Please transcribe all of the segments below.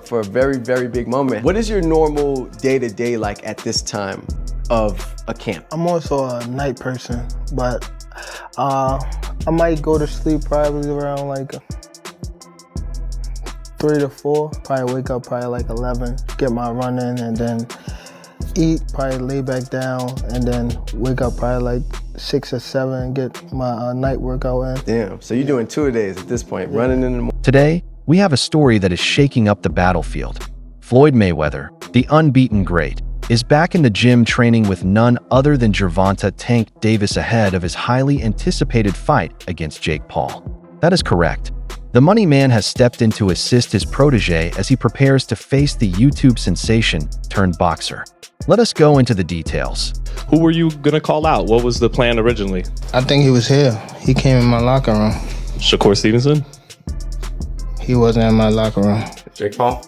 For a very, very big moment. What is your normal day-to-day like at this time of a camp? I'm also a night person, but I might go to sleep probably around like 3 to 4. Probably wake up probably like 11, get my run in, and then eat, probably lay back down, and then wake up probably like 6 or 7 and get my night workout in. Damn, so you're doing 2-a-days at this point, running in the morning. Today, we have a story that is shaking up the battlefield. Floyd Mayweather, the unbeaten great, is back in the gym training with none other than Gervonta "Tank" Davis ahead of his highly anticipated fight against Jake Paul. That is correct. The money man has stepped in to assist his protege as he prepares to face the YouTube sensation turned boxer. Let us go into the details. Who were you gonna call out? What was the plan originally? I think he was here. He came in my locker room. Shakur Stevenson? He wasn't in my locker room. Jake Paul?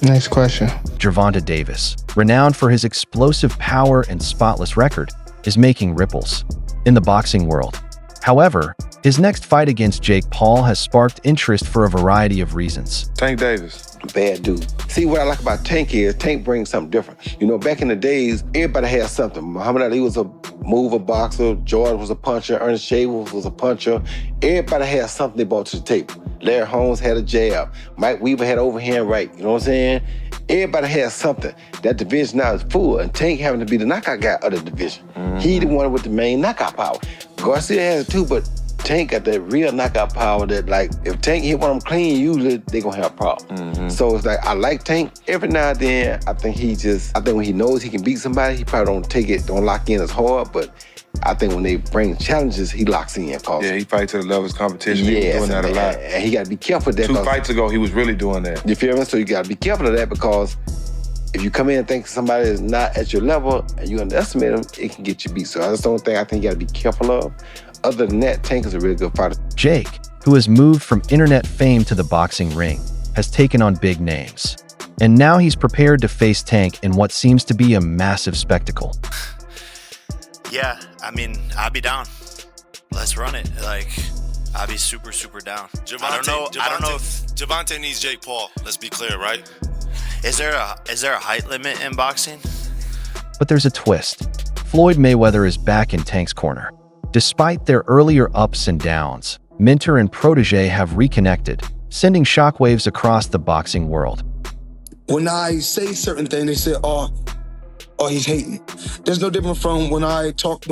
Next question. Gervonta Davis, renowned for his explosive power and spotless record, is making ripples in the boxing world. However, his next fight against Jake Paul has sparked interest for a variety of reasons. Tank Davis. Bad dude. See, what I like about Tank is Tank brings something different. You know, back in the days, everybody had something. Muhammad Ali was a mover boxer, George was a puncher, Ernest Shaver was a puncher. Everybody had something they brought to the table. Larry Holmes had a jab. Mike Weaver had overhand right. You know what I'm saying? Everybody had something. That division now is full, and Tank having to be the knockout guy of the division. He the one with the main knockout power. Garcia has it too, but Tank got that real knockout power that, like, if Tank hit one of them clean, usually they gonna have a problem. So it's like, I like Tank. Every now and then, I think when he knows he can beat somebody, he probably don't lock in as hard, but I think when they bring challenges, he locks in. Yeah, he fights to the level of competition. He was doing that a lot. And he gotta be careful of that. 2 fights ago, he was really doing that. You feel me? So you gotta be careful of that, because if you come in and think somebody is not at your level and you underestimate them, it can get you beat. So that's the only thing I think you gotta be careful of. Other than that, Tank is a really good fighter. Jake, who has moved from internet fame to the boxing ring, has taken on big names. And now he's prepared to face Tank in what seems to be a massive spectacle. Yeah, I mean, I'll be down. Let's run it. Like, I'll be super, super down. I don't know if Gervonta needs Jake Paul. Let's be clear, right? Is there a height limit in boxing? But there's a twist. Floyd Mayweather is back in Tank's corner. Despite their earlier ups and downs, mentor and protege have reconnected, sending shockwaves across the boxing world. When I say certain things, they say, oh, he's hating. There's no different from when I talked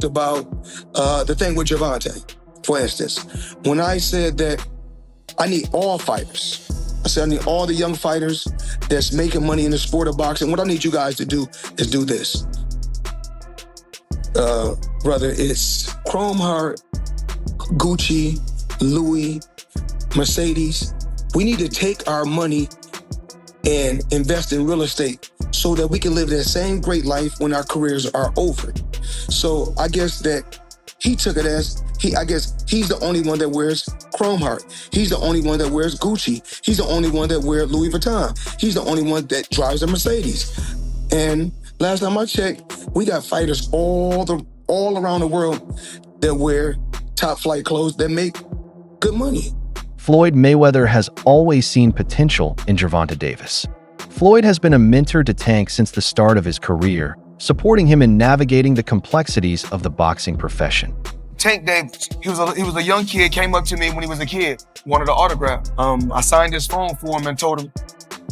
about the thing with Gervonta, for instance. When I said that I need all fighters. I said I need all the young fighters that's making money in the sport of boxing. What I need you guys to do is do this. Brother, it's Chrome Heart, Gucci, Louis, Mercedes. We need to take our money and invest in real estate so that we can live that same great life when our careers are over. So I guess that he took it as, I guess he's the only one that wears Chrome Heart. He's the only one that wears Gucci. He's the only one that wears Louis Vuitton. He's the only one that drives a Mercedes. And last time I checked, we got fighters all around the world that wear top flight clothes that make good money. Floyd Mayweather has always seen potential in Gervonta Davis. Floyd has been a mentor to Tank since the start of his career, supporting him in navigating the complexities of the boxing profession. Tank Davis, he was a young kid, came up to me when he was a kid, wanted an autograph. I signed his phone for him and told him,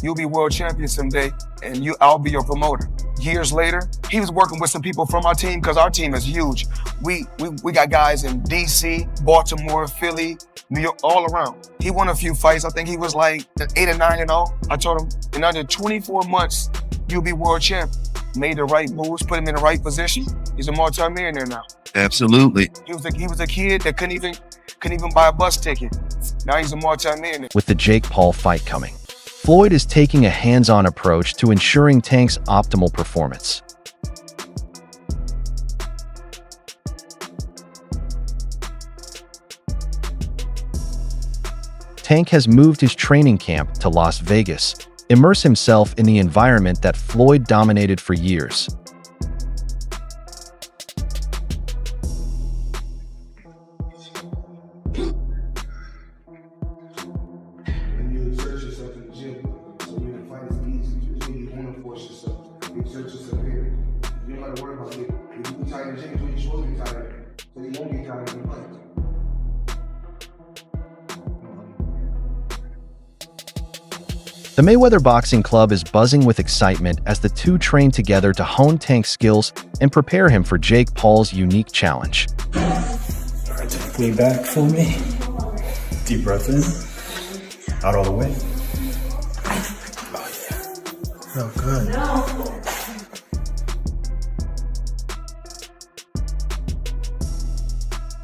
you'll be world champion someday, and I'll be your promoter. Years later, he was working with some people from our team, because our team is huge. We got guys in DC, Baltimore, Philly, New York, all around. He won a few fights. I think he was like 8 or 9-0. I told him, in under 24 months, you'll be world champion. Made the right moves, put him in the right position. He's a multi-millionaire now. Absolutely. He was a kid that couldn't even buy a bus ticket. Now he's a multi-millionaire. With the Jake Paul fight coming, Floyd is taking a hands-on approach to ensuring Tank's optimal performance. Tank has moved his training camp to Las Vegas, immerse himself in the environment that Floyd dominated for years. The Mayweather Boxing Club is buzzing with excitement as the two train together to hone Tank's skills and prepare him for Jake Paul's unique challenge. Alright, take way back for me. Deep breath in. Out all the way. Felt good.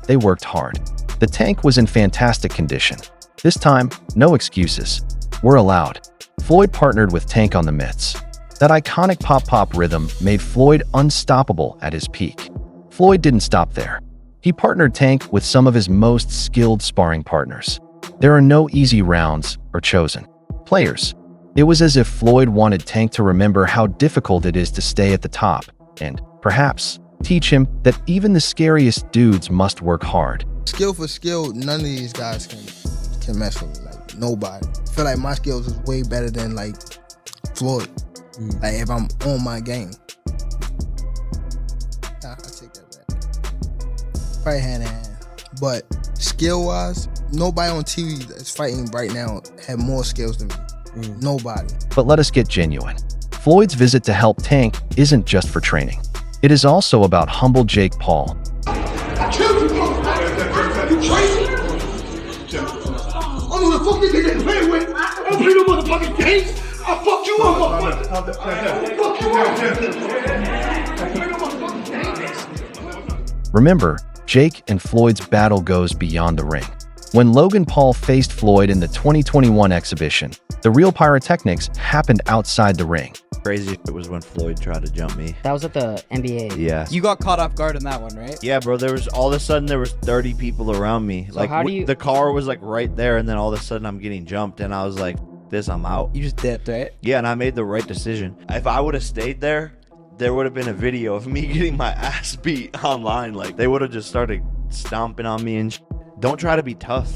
They worked hard. The Tank was in fantastic condition. This time, no excuses were allowed. Floyd partnered with Tank on the mitts. That iconic pop-pop rhythm made Floyd unstoppable at his peak. Floyd didn't stop there. He partnered Tank with some of his most skilled sparring partners. There are no easy rounds or chosen players. It was as if Floyd wanted Tank to remember how difficult it is to stay at the top and, perhaps, teach him that even the scariest dudes must work hard. Skill for skill, none of these guys can mess with me. Like, nobody. I feel like my skills is way better than, like, Floyd. Like, if I'm on my game. I take that back. Probably hand in hand. But skill-wise, nobody on TV that's fighting right now have more skills than me. Nobody. But let us get genuine. Floyd's visit to help Tank isn't just for training. It is also about humble Jake Paul. I killed you, motherfucker. You crazy? I don't know the fuck you think they play with. I don't play no motherfucking games. I fuck you up, motherfucker. Fuck you up. Remember, Jake and Floyd's battle goes beyond the ring. When Logan Paul faced Floyd in the 2021 exhibition, the real pyrotechnics happened outside the ring. Crazy it was when Floyd tried to jump me. That was at the NBA. Yeah. You got caught off guard in that one, right? Yeah, bro. There was all of a sudden there was 30 people around me. So how do you... the car was like right there, and then all of a sudden I'm getting jumped, and I was like, "This, I'm out." You just dipped, right? Yeah, and I made the right decision. If I would have stayed there, there would have been a video of me getting my ass beat online. Like they would have just started stomping on me and. Don't try to be tough.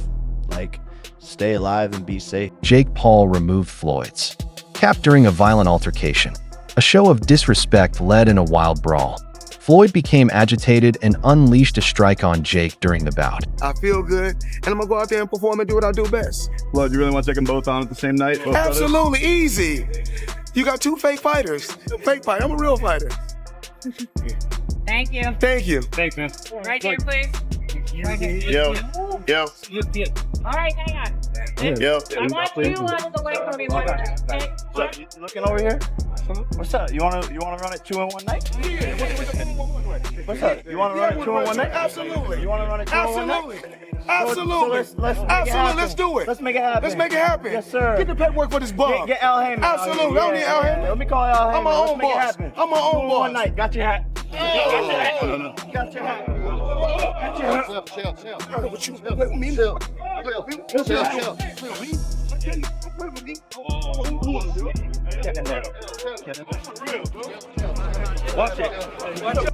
Like, stay alive and be safe. Jake Paul removed Floyd's cap during a violent altercation. A show of disrespect led in a wild brawl. Floyd became agitated and unleashed a strike on Jake during the bout. I feel good, and I'm gonna go out there and perform and do what I do best. Floyd, you really want to take them both on at the same night? Absolutely, easy. You got two fake fighters. Fake fighter, I'm a real fighter. Thank you. Thank you. Thanks, man. Right here, please. Right here. Yo. All right, hang on. Yo. I want you out of the way for me. You looking over here? What's up? You wanna run it 2 in 1 night? Yeah. What's up? You wanna run it 2 in 1 night? Absolutely. You wanna run it 2 in 1 night? Absolutely. So let's do it. Let's make it happen. Let's make it happen. Yes, sir. Get the paperwork for this bum. Get Al Heyman. Absolutely. I don't need Al Heyman. Let me call Al Heyman. I'm my own boss. I'm my own boss. 1 night. Got your hat. Oh. Got your hat.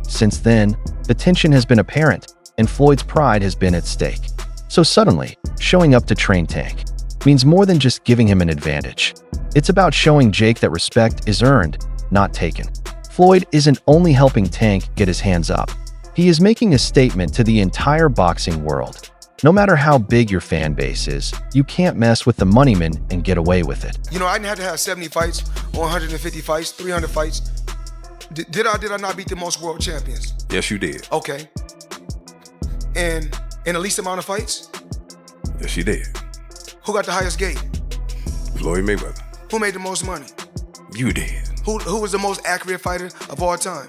Since then, the tension has been apparent, and Floyd's pride has been at stake. So suddenly, showing up to train Tank means more than just giving him an advantage. It's about showing Jake that respect is earned, not taken. Floyd isn't only helping Tank get his hands up. He is making a statement to the entire boxing world. No matter how big your fan base is, you can't mess with the moneyman and get away with it. You know, I didn't have to have 70 fights or 150 fights, 300 fights. Did I not beat the most world champions? Yes, you did. Okay. And in the least amount of fights? Yes, you did. Who got the highest gate? Floyd Mayweather. Who made the most money? You did. Who was the most accurate fighter of all time?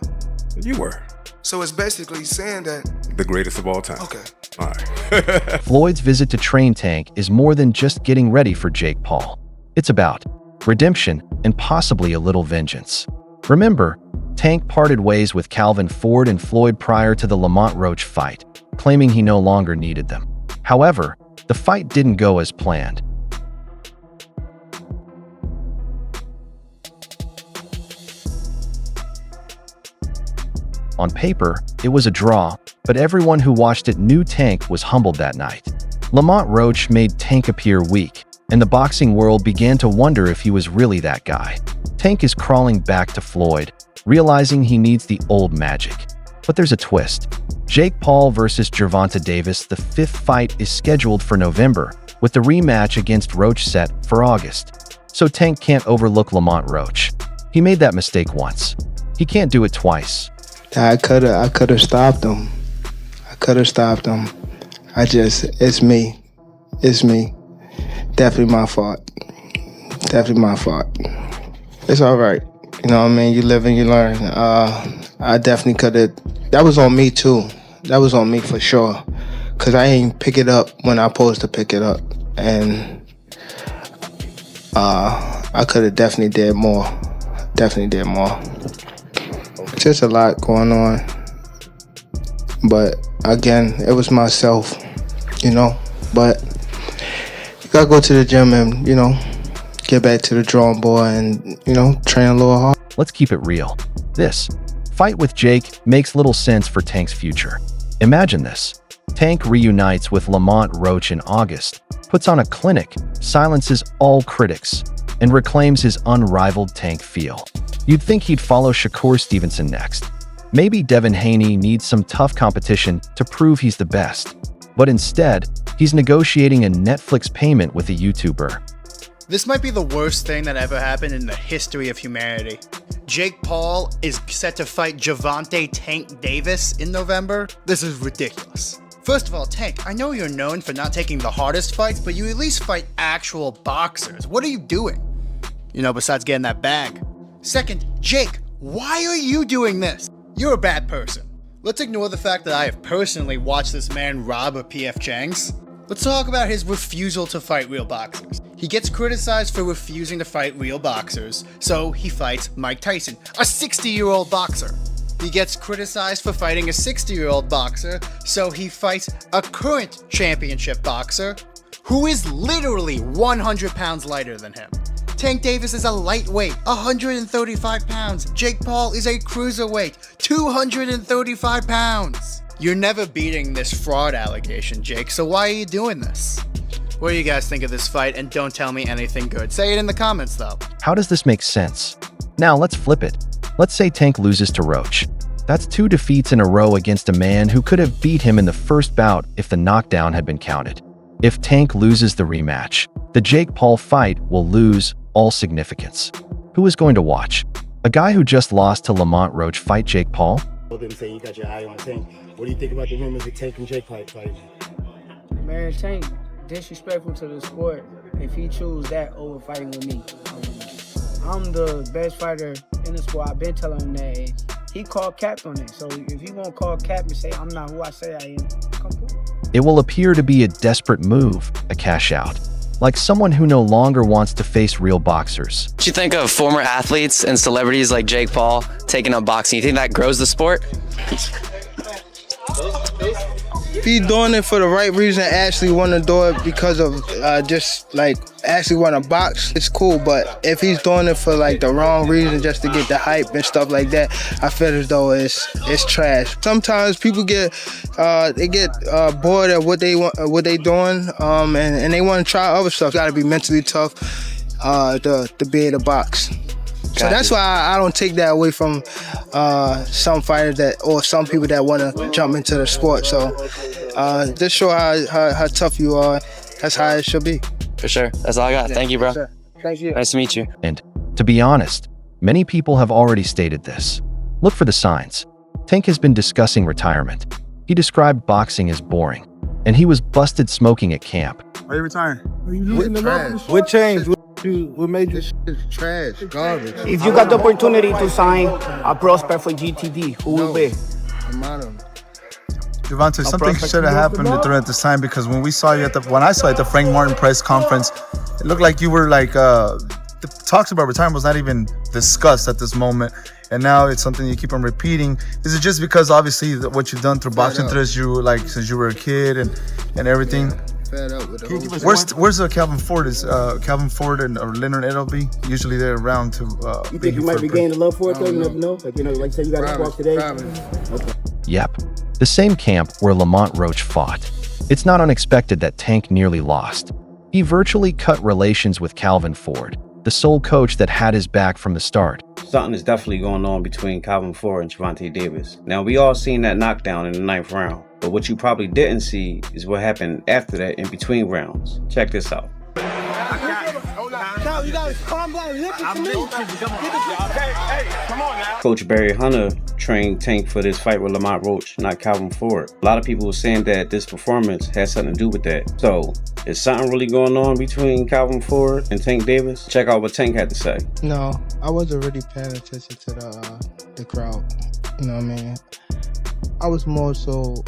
You were. So it's basically saying that... The greatest of all time. Okay. All right. Floyd's visit to train Tank is more than just getting ready for Jake Paul. It's about redemption and possibly a little vengeance. Remember, Tank parted ways with Calvin Ford and Floyd prior to the Lamont Roach fight, claiming he no longer needed them. However, the fight didn't go as planned. On paper, it was a draw, but everyone who watched it knew Tank was humbled that night. Lamont Roach made Tank appear weak, and the boxing world began to wonder if he was really that guy. Tank is crawling back to Floyd, realizing he needs the old magic. But there's a twist. Jake Paul versus Gervonta Davis, the 5th fight, is scheduled for November, with the rematch against Roach set for August. So Tank can't overlook Lamont Roach. He made that mistake once. He can't do it twice. I could have stopped him. It's me. Definitely my fault. It's all right. You know what I mean? You live and you learn. I definitely could have. That was on me too. That was on me for sure. Cause I ain't pick it up when I supposed to pick it up, and I could have definitely did more. Just a lot going on. But again, it was myself, you know. But you gotta go to the gym and, you know, get back to the drawing board and, you know, train a little hard. Let's keep it real. This fight with Jake makes little sense for Tank's future. Imagine this. Tank reunites with Lamont Roach in August, puts on a clinic, silences all critics, and reclaims his unrivaled Tank feel. You'd think he'd follow Shakur Stevenson next. Maybe Devin Haney needs some tough competition to prove he's the best. But instead, he's negotiating a Netflix payment with a YouTuber. This might be the worst thing that ever happened in the history of humanity. Jake Paul is set to fight Gervonta Tank Davis in November. This is ridiculous. First of all, Tank, I know you're known for not taking the hardest fights, but you at least fight actual boxers. What are you doing? You know, besides getting that bag. Second, Jake, why are you doing this? You're a bad person. Let's ignore the fact that I have personally watched this man rob a P.F. Chang's. Let's talk about his refusal to fight real boxers. He gets criticized for refusing to fight real boxers, so he fights Mike Tyson, a 60-year-old boxer. He gets criticized for fighting a 60-year-old boxer, so he fights a current championship boxer who is literally 100 pounds lighter than him. Tank Davis is a lightweight, 135 pounds. Jake Paul is a cruiserweight, 235 pounds. You're never beating this fraud allegation, Jake, so why are you doing this? What do you guys think of this fight? And don't tell me anything good. Say it in the comments, though. How does this make sense? Now let's flip it. Let's say Tank loses to Roach. That's 2 defeats in a row against a man who could have beat him in the first bout if the knockdown had been counted. If Tank loses the rematch, the Jake Paul fight will lose all significance. Who is going to watch? A guy who just lost to Lamont Roach fight Jake Paul? Didn't say you got your eye on Tank. What do you think about the rumors of Tank and Jake fighting? Man, Tank disrespectful to the sport if he choose that over fighting with me. I'm the best fighter in the sport. I've been telling him that. He called cap on it. So if he won't call cap and say I'm not who I say I am, come through. It will appear to be a desperate move, a cash out. Like someone who no longer wants to face real boxers. What do you think of former athletes and celebrities like Jake Paul taking up boxing? You think that grows the sport? If he's doing it for the right reason, actually want to do it because of just like actually want to box, it's cool. But if he's doing it for like the wrong reason, just to get the hype and stuff like that, I feel as though it's trash. Sometimes people get bored at what they want, what they doing, and they want to try other stuff. Got to be mentally tough to be able to box. So that's why I don't take that away from some fighters or some people that want to jump into the sport. So just show how tough you are. That's how it should be. For sure. That's all I got. Thank you, bro. Sure. Thank you. Nice to meet you. And to be honest, many people have already stated this. Look for the signs. Tank has been discussing retirement. He described boxing as boring, and he was busted smoking at camp. Are you retiring? What changed? What made you? It's trash, garbage. If you got the opportunity to sign a prospect for GTD, who will be? I'm out of it. Gervonta, something should have happened during this time, because when I saw you at the Frank Martin press conference, it looked like you were like the talks about retirement was not even discussed at this moment, and now it's something you keep on repeating. Is it just because obviously what you've done through boxing since you were a kid and everything? Fed up with the whole Where's Calvin Ford? Is Calvin Ford or Leonard Edelby? Usually they're around to. You think you might be gaining love for it though? You never know. Like like say you got to walk today. Okay. Yep, the same camp where Lamont Roach fought. It's not unexpected that Tank nearly lost. He virtually cut relations with Calvin Ford, the sole coach that had his back from the start. Something is definitely going on between Calvin Ford and Gervonta Davis. Now, we all seen that knockdown in the 9th round, but what you probably didn't see is what happened after that in between rounds. Check this out. You gotta calm down. Listen to me. Hey, come on now. Coach Barry Hunter trained Tank for this fight with Lamont Roach, not Calvin Ford. A lot of people were saying that this performance has something to do with that. So, is something really going on between Calvin Ford and Tank Davis? Check out what Tank had to say. No, I wasn't really paying attention to the crowd. You know what I mean? I was more so.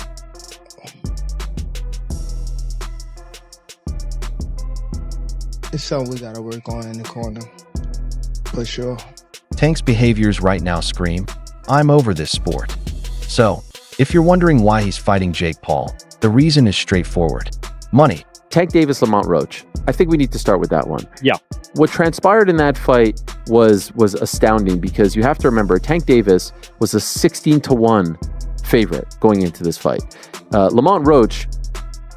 It's something we gotta work on in the corner, for sure. Tank's behaviors right now scream, "I'm over this sport." So, if you're wondering why he's fighting Jake Paul, the reason is straightforward. Money. Tank Davis, Lamont Roach. I think we need to start with that one. Yeah. What transpired in that fight was astounding because you have to remember Tank Davis was a 16-1 favorite going into this fight. Lamont Roach,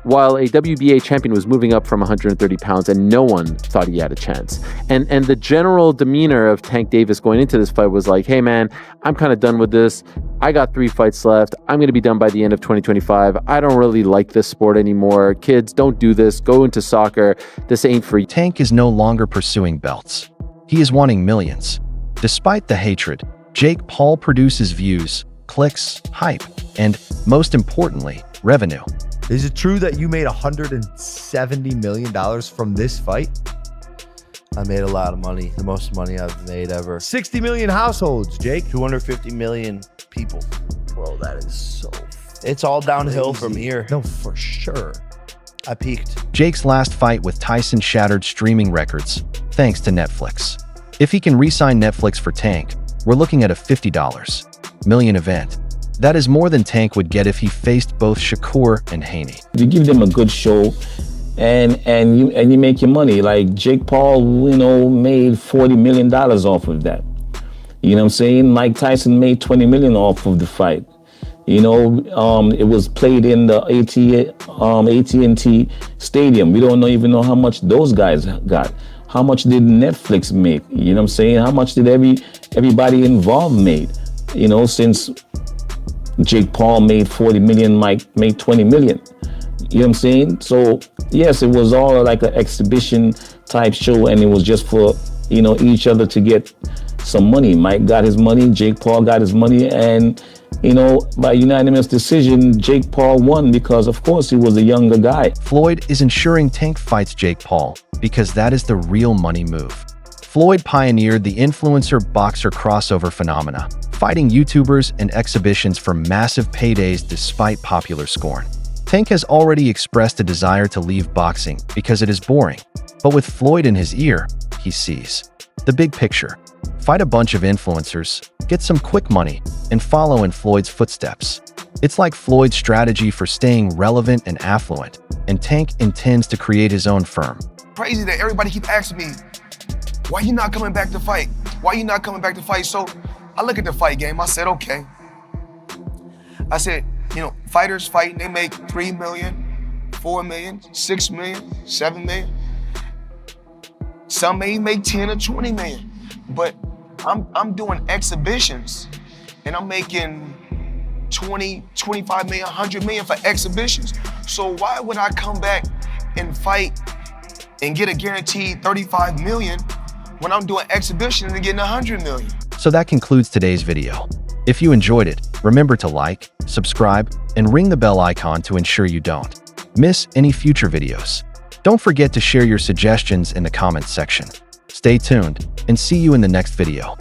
while a WBA champion, was moving up from 130 pounds and no one thought he had a chance. And the general demeanor of Tank Davis going into this fight was like, hey man, I'm kind of done with this. I got 3 fights left. I'm going to be done by the end of 2025. I don't really like this sport anymore. Kids, don't do this. Go into soccer. This ain't for you. Tank is no longer pursuing belts. He is wanting millions. Despite the hatred, Jake Paul produces views, clicks, hype, and most importantly, revenue. Is it true that you made $170 million from this fight? I made a lot of money, the most money I've made ever. 60 million households, Jake. 250 million people. Bro, that is so It's all downhill crazy. from here. No, for sure. I peaked. Jake's last fight with Tyson shattered streaming records, thanks to Netflix. If he can re-sign Netflix for Tank, we're looking at a $50 million event. That is more than Tank would get if he faced both Shakur and Haney. You give them a good show and you make your money. Like Jake Paul, made $40 million off of that. You know what I'm saying? Mike Tyson made $20 million off of the fight. It was played in the AT&T Stadium. We don't even know how much those guys got. How much did Netflix make? You know what I'm saying? How much did everybody involved made? Since Jake Paul made 40 million, Mike made 20 million. You know what I'm saying? So yes, it was all like an exhibition type show, and it was just for, each other to get some money. Mike got his money, Jake Paul got his money, and by unanimous decision, Jake Paul won because, of course, he was a younger guy. Floyd is ensuring Tank fights Jake Paul because that is the real money move. Floyd pioneered the influencer-boxer crossover phenomena, fighting YouTubers and exhibitions for massive paydays despite popular scorn. Tank has already expressed a desire to leave boxing because it is boring, but with Floyd in his ear, he sees the big picture. Fight a bunch of influencers, get some quick money, and follow in Floyd's footsteps. It's like Floyd's strategy for staying relevant and affluent, and Tank intends to create his own firm. Crazy that everybody keep asking me, why you not coming back to fight? Why you not coming back to fight? So I look at the fight game, I said, okay. I said, fighters fighting, they make 3 million, 4 million, 6 million, 7 million. Some may make 10 or 20 million. But I'm doing exhibitions and I'm making 20, 25 million, 100 million for exhibitions. So why would I come back and fight and get a guaranteed 35 million when I'm doing exhibitions and getting 100 million? So that concludes today's video. If you enjoyed it, remember to like, subscribe, and ring the bell icon to ensure you don't miss any future videos. Don't forget to share your suggestions in the comments section. Stay tuned, and see you in the next video.